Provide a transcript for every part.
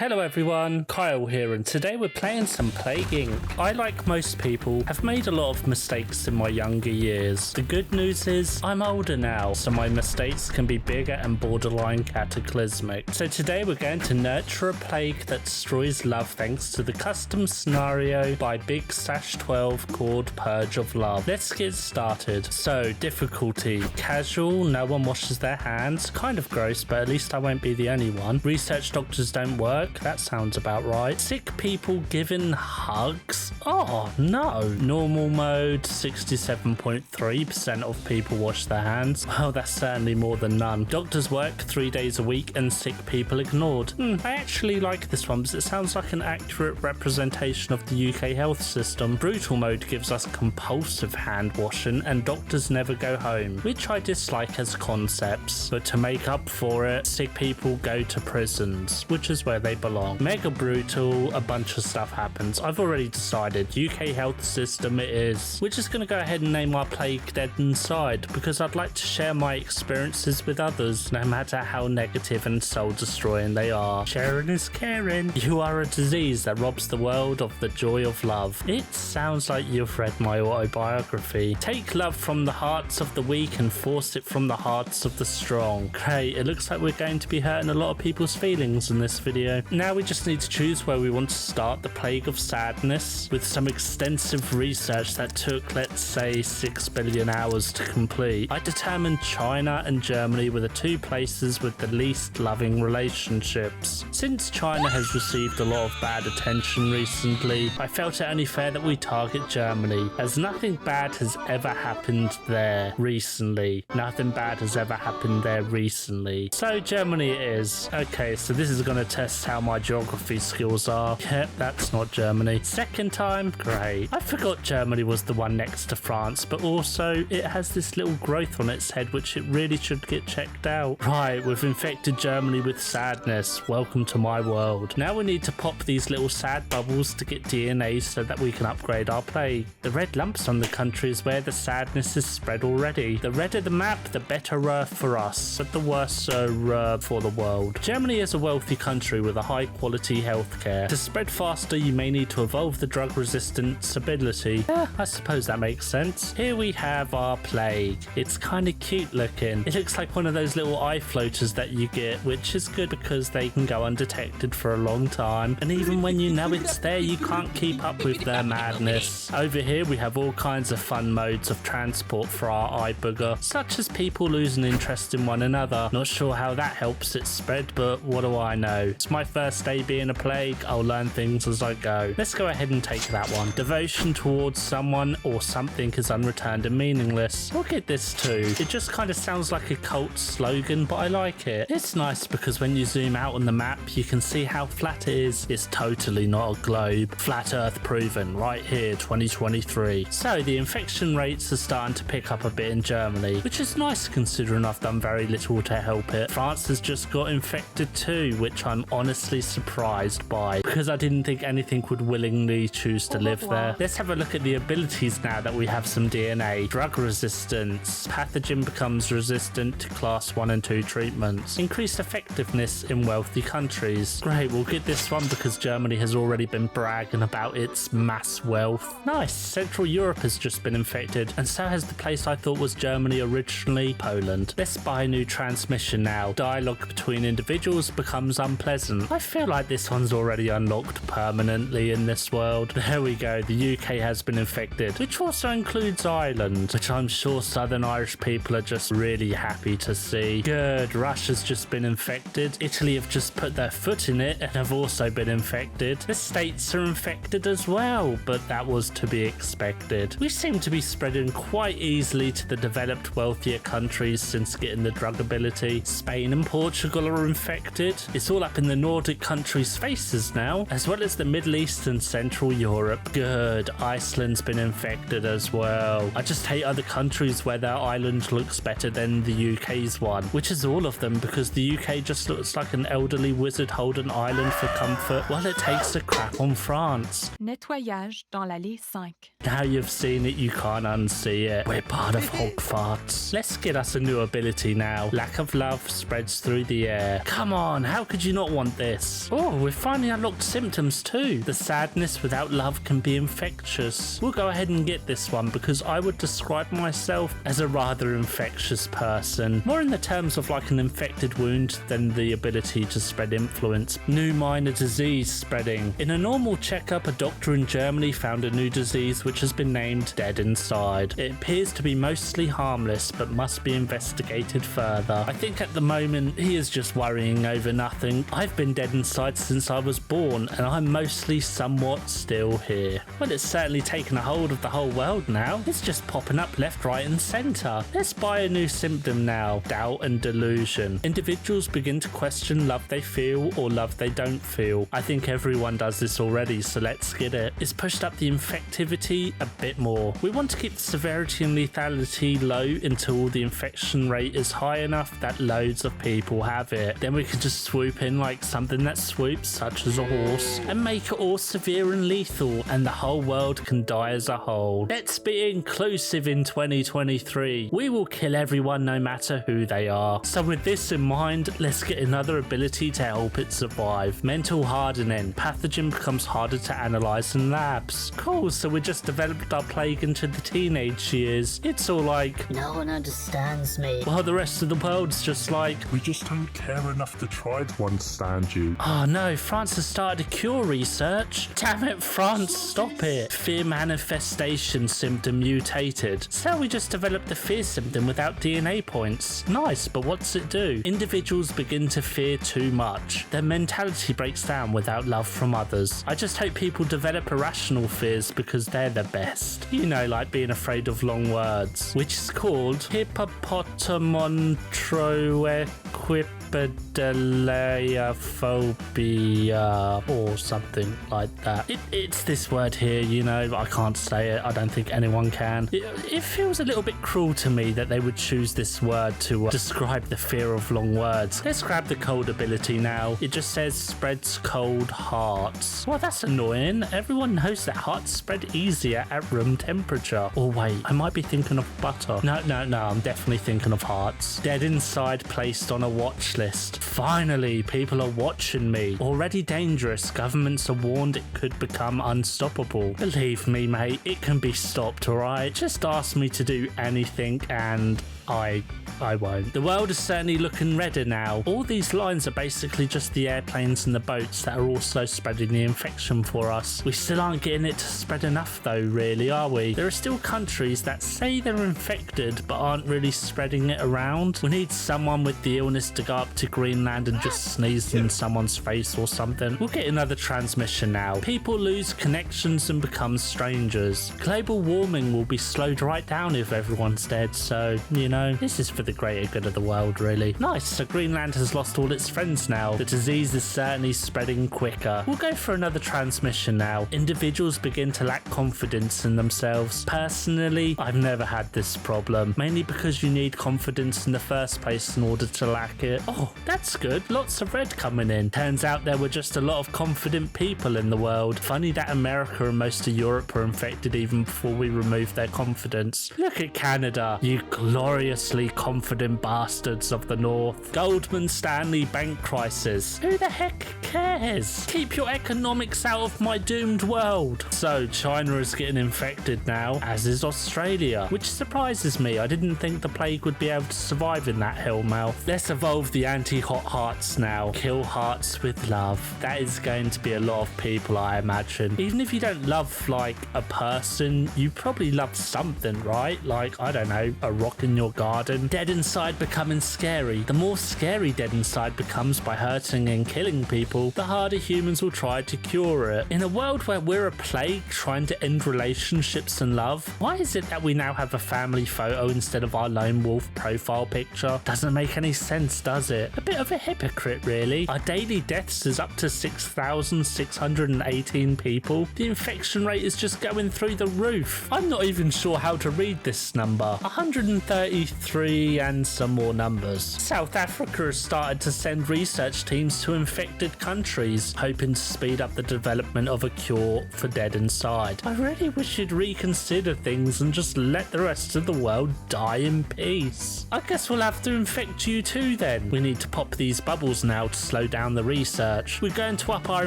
Hello everyone, Kyle here, and today we're playing some Plague Inc. I, like most people, have made a lot of mistakes in my younger years. The good news is, I'm older now, so my mistakes can be bigger and borderline cataclysmic. So today we're going to nurture a plague that destroys love thanks to the custom scenario by Big Sash 12 called Purge of Love. Let's get started. So, difficulty, casual, no one washes their hands, kind of gross, but at least I won't be the only one. Research doctors don't work. That sounds about right. Sick people given hugs? Oh, no. Normal mode, 67.3% of people wash their hands. Well, that's certainly more than none. Doctors work 3 days a week and sick people ignored. I actually like this one because it sounds like an accurate representation of the UK health system. Brutal mode gives us compulsive hand washing and doctors never go home, which I dislike as concepts. But to make up for it, sick people go to prisons, which is where they belong. Mega brutal, a bunch of stuff happens. I've already decided UK health system it is. We're just going to go ahead and name our plague Dead Inside because I'd like to share my experiences with others, no matter how negative and soul destroying they are. Sharing is caring. You are a disease that robs the world of the joy of love. It sounds like you've read my autobiography. Take love from the hearts of the weak and force it from the hearts of the strong. Great, it looks like we're going to be hurting a lot of people's feelings in this video. Now we just need to choose where we want to start the Plague of Sadness with some extensive research that took, let's say, 6 billion hours to complete. I determined China and Germany were the two places with the least loving relationships. Since China has received a lot of bad attention recently, I felt it only fair that we target Germany, as nothing bad has ever happened there recently. Nothing bad has ever happened there recently. So Germany it is. Okay, so this is going to test how my geography skills are. Yep, that's not Germany. Second time, great. I forgot Germany was the one next to France, but also it has this little growth on its head which it really should get checked out. Right, we've infected Germany with sadness. Welcome to my world. Now we need to pop these little sad bubbles to get DNA so that we can upgrade our plague. The red lumps on the country is where the sadness is spread already. The redder the map, the better for us, but the worse for the world. Germany is a wealthy country with a high quality healthcare. To spread faster, you may need to evolve the drug resistance ability. I suppose that makes sense. Here we have our plague. It's kind of cute looking. It looks like one of those little eye floaters that you get, which is good because they can go undetected for a long time. And even when you know it's there, you can't keep up with their madness. Over here, we have all kinds of fun modes of transport for our eye booger, such as people losing interest in one another. Not sure how that helps it spread, but what do I know? It's my first day being a plague. I'll learn things as I go. Let's go ahead and take that one. Devotion towards someone or something is unreturned and meaningless. Look at this too. It just kind of sounds like a cult slogan, but I like it. It's nice because when you zoom out on the map, you can see how flat it is. It's totally not a globe. Flat Earth proven right here, 2023. So the infection rates are starting to pick up a bit in Germany, which is nice considering I've done very little to help it. France has just got infected too, which I'm honestly surprised by because I didn't think anything would willingly choose to live there. Let's have a look at the abilities now that we have some DNA. Drug resistance. Pathogen becomes resistant to class 1 and 2 treatments. Increased effectiveness in wealthy countries. Great, we'll get this one because Germany has already been bragging about its mass wealth. Nice. Central Europe has just been infected, and so has the place I thought was Germany originally, Poland. Let's buy a new transmission now. Dialogue between individuals becomes unpleasant. I feel like this one's already unlocked permanently in this world. There we go, the UK has been infected, which also includes Ireland, which I'm sure Southern Irish people are just really happy to see. Good, Russia's just been infected. Italy have just put their foot in it and have also been infected. The States are infected as well, but that was to be expected. We seem to be spreading quite easily to the developed, wealthier countries since getting the drug ability. Spain and Portugal are infected. It's all up in the Nordic countries' faces now, as well as the Middle East and Central Europe. Good, Iceland's been infected as well. I just hate other countries where their island looks better than the UK's one, which is all of them because the UK just looks like an elderly wizard holding island for comfort while it takes a crap on France. Nettoyage dans l'allée 5. Now you've seen it, you can't unsee it. We're part of Hog Farts. Let's get us a new ability now. Lack of love spreads through the air. Come on, how could you not want this? this. Oh, we've finally unlocked symptoms too. The sadness without love can be infectious. We'll go ahead and get this one because I would describe myself as a rather infectious person. More in the terms of like an infected wound than the ability to spread influence. New minor disease spreading. In a normal checkup, a doctor in Germany found a new disease which has been named dead inside. It appears to be mostly harmless but must be investigated further. I think at the moment he is just worrying over nothing. I've been dead inside since I was born and I'm mostly somewhat still here. Well, it's certainly taken a hold of the whole world now. It's just popping up left, right and centre. Let's buy a new symptom now. Doubt and delusion. Individuals begin to question love they feel or love they don't feel. I think everyone does this already, so let's get it. It's pushed up the infectivity a bit more. We want to keep the severity and lethality low until the infection rate is high enough that loads of people have it. Then we can just swoop in like something that swoops, such as a horse, and make it all severe and lethal, and the whole world can die as a whole. Let's be inclusive in 2023. We will kill everyone no matter who they are. So with this in mind, let's get another ability to help it survive. Mental hardening. Pathogen becomes harder to analyze in labs. Cool, so we just developed our plague into the teenage years. It's all like, no one understands me. while the rest of the world's just like, we just don't care enough to try to understand you. oh no, France has started a cure research. Damn it, France, stop it. Fear manifestation symptom mutated. So we just developed the fear symptom without DNA points. Nice, but what's it do? Individuals begin to fear too much. Their mentality breaks down without love from others. I just hope people develop irrational fears because they're the best. You know, like being afraid of long words, which is called hippopotamontroequipedaleaphobia or something like that. It's this word here, you know, I can't say it. I don't think anyone can. It feels a little bit cruel to me that they would choose this word to describe the fear of long words. Let's grab the cold ability now. It just says spreads cold hearts. Well, that's annoying. Everyone knows that hearts spread easier at room temperature. Or wait, I might be thinking of butter. No, I'm definitely thinking of hearts. Dead inside placed on a watch list. Finally, people are watching me. Already dangerous. Governments are warned it could become unstoppable. Believe me, mate, it can be stopped, alright? Just ask me to do anything and I won't. The world is certainly looking redder now. All these lines are basically just the airplanes and the boats that are also spreading the infection for us. We still aren't getting it to spread enough though, really, are we? There are still countries that say they're infected but aren't really spreading it around. We need someone with the illness to go up to Greenland and just sneeze in someone's face or something. We'll get another transmission now. People lose connections and become strangers. Global warming will be slowed right down if everyone's dead, so, you know, this is for the greater good of the world, really. Nice, so Greenland has lost all its friends now. The disease is certainly spreading quicker. We'll go for another transmission now. Individuals begin to lack confidence in themselves. Personally, I've never had this problem, mainly because you need confidence in the first place in order to lack it. Oh, that's good. Lots of red coming in. Turns out there were just a lot of confident people in the world. Funny that America and most of Europe were infected even before we removed their confidence. Look at Canada, you gloriously confident bastards of the North. Goldman Stanley bank crisis. Who the heck cares? Keep your economics out of my doomed world. So China is getting infected now, as is Australia, which surprises me. I didn't think the plague would be able to survive in that hellmouth. Let's evolve the anti-hot hearts now. Kill hearts with love. That is going to be a lot of people, I imagine. Even if you don't love like a person, you probably love something, right? Like, I don't know, a rock in your garden. Dead inside becoming scary. The more scary dead inside becomes by hurting and killing people, the harder humans will try to cure it. In a world where we're a plague trying to end relationships and love, why is it that we now have a family photo instead of our lone wolf profile picture? Doesn't make any sense, does it? A bit of a hypocrite, really. Our daily deaths is up to 6,618 people. The infection rate is just going through the roof. I'm not even sure how to read this number. 133 and some more numbers. South Africa has started to send research teams to infected countries, hoping to speed up the development of a cure for dead inside. I really wish you'd reconsider things and just let the rest of the world die in peace. I guess we'll have to infect you too then. We need to pop these bubbles now to slow down the research. We're going to up our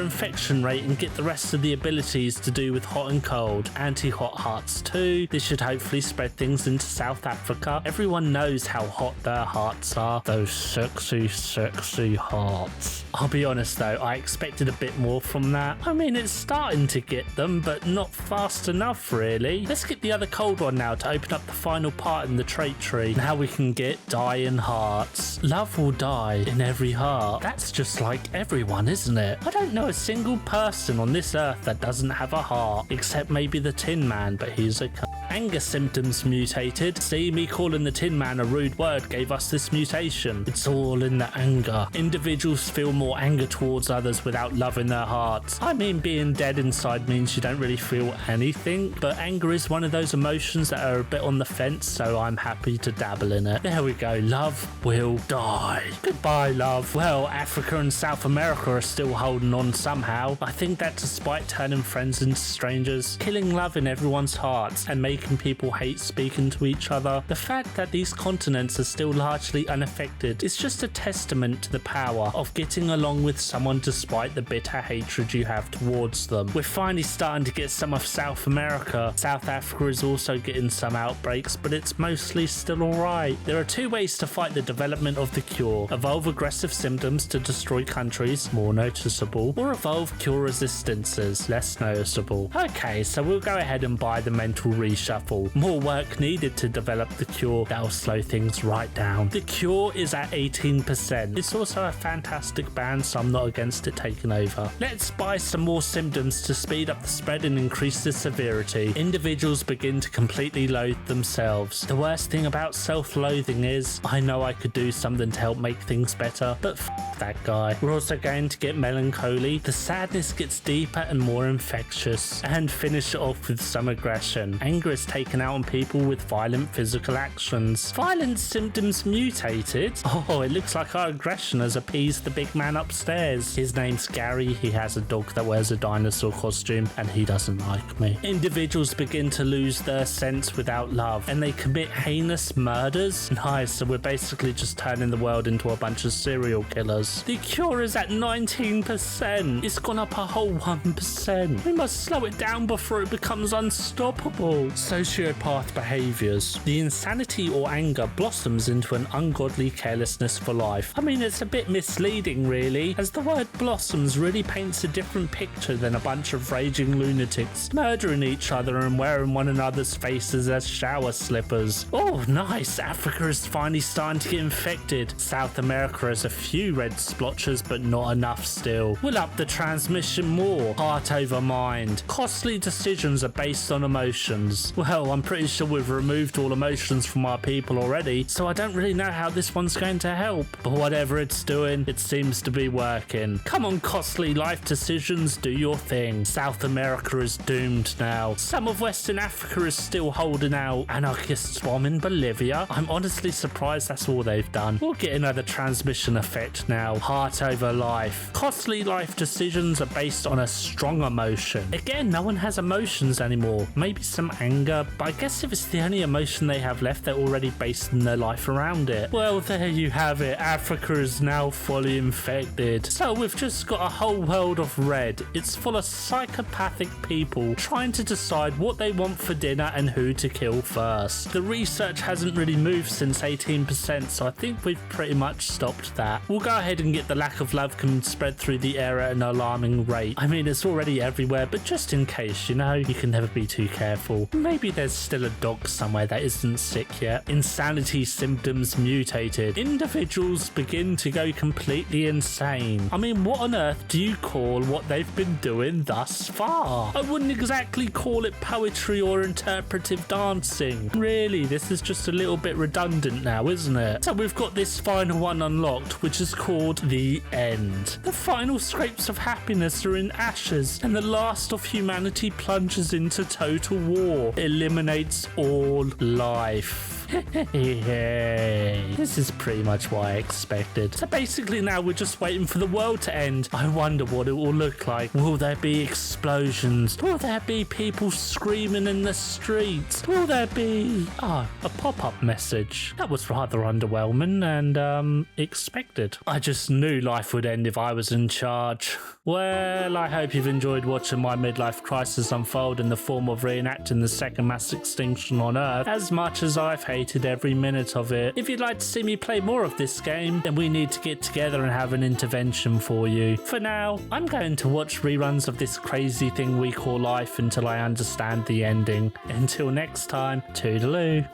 infection rate and get the rest of the abilities to do with hot and cold. Anti-hot hearts too. This should hopefully spread things into South Africa. Everyone knows how hot their hearts are. Those sexy, sexy hearts. I'll be honest though, I expected a bit more from that. I mean, it's starting to get them, but not fast enough really. Let's get the other cold one now to open up the final part in the trait tree. Now we can get dying hearts. Love will die in every heart. That's just like everyone, isn't it? I don't know a single person on this earth that doesn't have a heart, except maybe the Tin Man, but he's a anger symptoms mutated. See, me calling the Tin Man a rude word gave us this mutation. It's all in the anger. Individuals feel more anger towards others without love in their hearts. I mean, being dead inside means you don't really feel anything, but anger is one of those emotions that are a bit on the fence, so I'm happy to dabble in it. There we go. Love will die. Goodbye, love. Well, Africa and South America are still holding on somehow. I think that despite turning friends into strangers, killing love in everyone's hearts, and making people hate speaking to each other, the fact that these continents are still largely unaffected is just a testament to the power of getting along with someone despite the bitter hatred you have towards them. We're finally starting to get some of South America. South Africa is also getting some outbreaks, but it's mostly still alright. There are two ways to fight the development of the cure: evolve aggressive symptoms to destroy countries, more noticeable, or evolve cure resistances, less noticeable. Okay, so we'll go ahead and buy the mental reshuffle. More work needed to develop the cure. That'll slow things right down. The cure is at 18%. It's also a fantastic band, so I'm not against it taking over. Let's buy some more symptoms to speed up the spread and increase the severity. Individuals begin to completely loathe themselves. The worst thing about self-loathing is, I know I could do something to help make things better, but that guy. We're also going to get melancholy. The sadness gets deeper and more infectious. And finish it off with some aggression. Anger is taken out on people with violent physical actions. Violent symptoms mutated. Oh, it looks like our aggression has appeased the big man upstairs. His name's Gary. He has a dog that wears a dinosaur costume, and he doesn't like me. Individuals begin to lose their sense without love, and they commit heinous murders. Nice, so we're basically just turning the world into a bunch of serial killers. The cure is at 19%. It's gone up a whole 1%. We must slow it down before it becomes unstoppable. Sociopath behaviors. The insanity or anger blossoms into an ungodly carelessness for life. I mean, it's a bit misleading really, as the word blossoms really paints a different picture than a bunch of raging lunatics murdering each other and wearing one another's faces as shower slippers. Oh, nice. Africa is finally starting to get infected. South America has a few red splotches, but not enough still. We'll up the transmission more. Heart over mind. Costly decisions are based on emotions. Well, I'm pretty sure we've removed all emotions from our people already, so I don't really know how this one's going to help. But whatever it's doing, it seems to be working. Come on, costly life decisions, do your thing. South America is doomed now. Some of Western Africa is still holding out. Anarchist swarm in Bolivia. I'm honestly surprised that's all they've done. We'll get another transmission effect now. Heart over life. Costly life decisions are based on a strong emotion. Again, no one has emotions anymore. Maybe some anger, but I guess if it's the only emotion they have left, they're already basing their life around it. Well, there you have it. Africa is now fully infected. So we've just got a whole world of red. It's full of psychopathic people trying to decide what they want for dinner and who to kill first. The research hasn't really moved since 18%, so I think we've pretty much stopped that. We'll go ahead and get the lack of love can spread through the air at an alarming rate. I mean, it's already everywhere, but just in case, you know, you can never be too careful. Maybe there's still a dog somewhere that isn't sick yet. Insanity symptoms mutated. Individuals begin to go completely insane. I mean, what on earth do you call what they've been doing thus far? I wouldn't exactly call it poetry or interpretive dancing. Really, this is just a little bit redundant now, isn't it? So we've got this final one unlocked, which is called The End. The final scrapes of happiness are in ashes, and the last of humanity plunges into total war. Eliminates all life. This is pretty much what I expected. So basically now we're just waiting for the world to end. I wonder what it will look like. Will there be explosions? Will there be people screaming in the streets? Will there be a pop-up message? That was rather underwhelming and expected. I just knew life would end if I was in charge. Well, I hope you've enjoyed watching my midlife crisis unfold in the form of reenacting the second mass extinction on Earth as much as I've hated every minute of it. If you'd like to see me play more of this game, then we need to get together and have an intervention for you. For now, I'm going to watch reruns of this crazy thing we call life until I understand the ending. Until next time, toodaloo.